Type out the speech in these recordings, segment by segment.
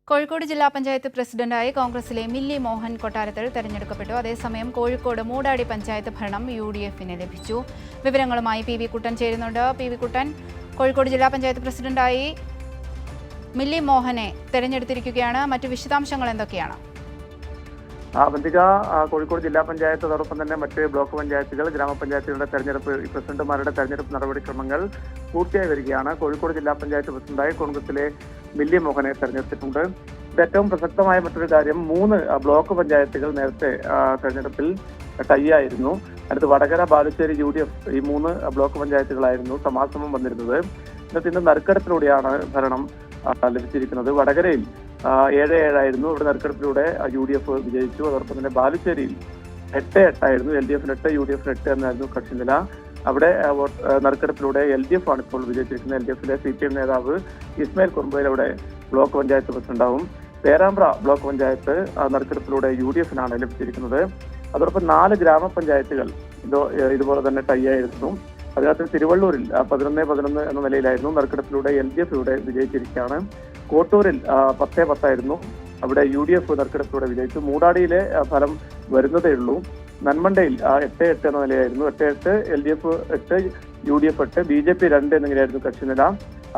കോഴിക്കോട് ജില്ലാ പഞ്ചായത്ത് പ്രസിഡന്റായി കോൺഗ്രസിലെ മില്ലി മോഹൻ കൊട്ടാരത്തിൽ തെരഞ്ഞെടുക്കപ്പെട്ടു. അതേസമയം കോഴിക്കോട് മൂടാടി പഞ്ചായത്ത് ഭരണം UDF-ന് ലഭിച്ചു. വിവരങ്ങളുമായി PV കുട്ടൻ ചേരുന്നുണ്ട്. PV കുട്ടൻ, കോഴിക്കോട് ജില്ലാ പഞ്ചായത്ത് പ്രസിഡന്റായി മില്ലി മോഹനെ തെരഞ്ഞെടുത്തിരിക്കുകയാണ്. മറ്റു വിശദാംശങ്ങൾ എന്തൊക്കെയാണ്? ബന്ധിക കോഴിക്കോട് ജില്ലാ പഞ്ചായത്ത്, അതോടൊപ്പം തന്നെ മറ്റ് ബ്ലോക്ക് പഞ്ചായത്തുകൾ, ഗ്രാമപഞ്ചായത്തുകളുടെ തെരഞ്ഞെടുപ്പ്, പ്രസിഡന്റുമാരുടെ തെരഞ്ഞെടുപ്പ് നടപടിക്രമങ്ങൾ പൂർത്തിയായി വരികയാണ്. കോഴിക്കോട് ജില്ലാ പഞ്ചായത്ത് പ്രസിഡന്റായി കോൺഗ്രസിലെ മില്ലി മോഹനെ തെരഞ്ഞെടുത്തിട്ടുണ്ട്. ഇത് ഏറ്റവും പ്രസക്തമായ മറ്റൊരു കാര്യം, 3 ബ്ലോക്ക് പഞ്ചായത്തുകൾ നേരത്തെ തെരഞ്ഞെടുപ്പിൽ ടൈയായിരുന്നു. അടുത്ത് വടകര, ബാലുശ്ശേരി, UDF ഈ 3 ബ്ലോക്ക് പഞ്ചായത്തുകളായിരുന്നു സമാസമം വന്നിരുന്നത്. ഇന്ന് നറുക്കെടുപ്പിലൂടെയാണ് ഭരണം ലഭിച്ചിരിക്കുന്നത്. വടകരയിൽ 7-7 ആയിരുന്നു. ഇവിടെ നറുക്കെടുപ്പിലൂടെ UDF വിജയിച്ചു. അതോടൊപ്പം തന്നെ ബാലുശ്ശേരിയിൽ 8-8 ആയിരുന്നു. LDF 8, UDF 8 എന്നായിരുന്നു കക്ഷിനില. അവിടെ നറുക്കെടുപ്പിലൂടെ LDF ആണ് ഇപ്പോൾ വിജയിച്ചിരിക്കുന്നത്. LDF-ലെ CPM നേതാവ് ഇസ്മായിൽ കുറുമ്പയിൽ അവിടെ ബ്ലോക്ക് പഞ്ചായത്ത് പ്രസിഡന്റാവും. പേരാമ്പ്ര ബ്ലോക്ക് പഞ്ചായത്ത് നറുക്കെടുപ്പിലൂടെ UDF-നാണ് ലഭിച്ചിരിക്കുന്നത്. അതോടൊപ്പം 4 ഗ്രാമപഞ്ചായത്തുകൾ ഇതുപോലെ തന്നെ ടൈ ആയിരുന്നു. അതിനകത്ത് തിരുവള്ളൂരിൽ 11-11 എന്ന നിലയിലായിരുന്നു. നറുക്കെടുപ്പിലൂടെ LDF ഇവിടെ വിജയിച്ചിരിക്കുകയാണ്. കോട്ടൂരിൽ 10-10 ആയിരുന്നു. അവിടെ UDF നറുക്കെടുപ്പിലൂടെ വിജയിച്ചു. മൂടാടിയിലെ ഫലം വരുന്നതേ ഉള്ളൂ. നന്മണ്ടയിൽ 8-8 എന്ന നിലയായിരുന്നു. 8-8, LDF 8, UDF 8, BJP 2 എന്നിങ്ങനെയായിരുന്നു കക്ഷിനില.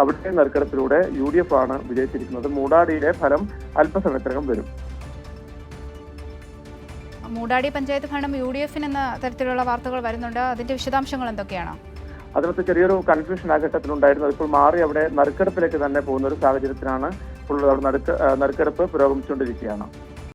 അവിടെ നറുക്കെടുപ്പിലൂടെ UDF ആണ് വിജയിച്ചിരിക്കുന്നത്. മൂടാടിയിലെ ഫലം അല്പസമയത്തിനകം വരും. മൂടാടി പഞ്ചായത്ത് ഭരണം UDF-ന് എന്ന തരത്തിലുള്ള വാർത്തകൾ വരുന്നുണ്ട്. അതിന്റെ വിശദാംശങ്ങൾ എന്തൊക്കെയാണ്? അതിനകത്ത് ചെറിയൊരു കൺഫ്യൂഷൻ ആ ഘട്ടത്തിലുണ്ടായിരുന്നു. അതിപ്പോൾ മാറി അവിടെ നറുക്കെടുപ്പിലേക്ക് തന്നെ പോകുന്ന ഒരു സാഹചര്യത്തിനാണ് നറുക്കെടുപ്പ് പുരോഗമിച്ചുകൊണ്ടിരിക്കുകയാണ്.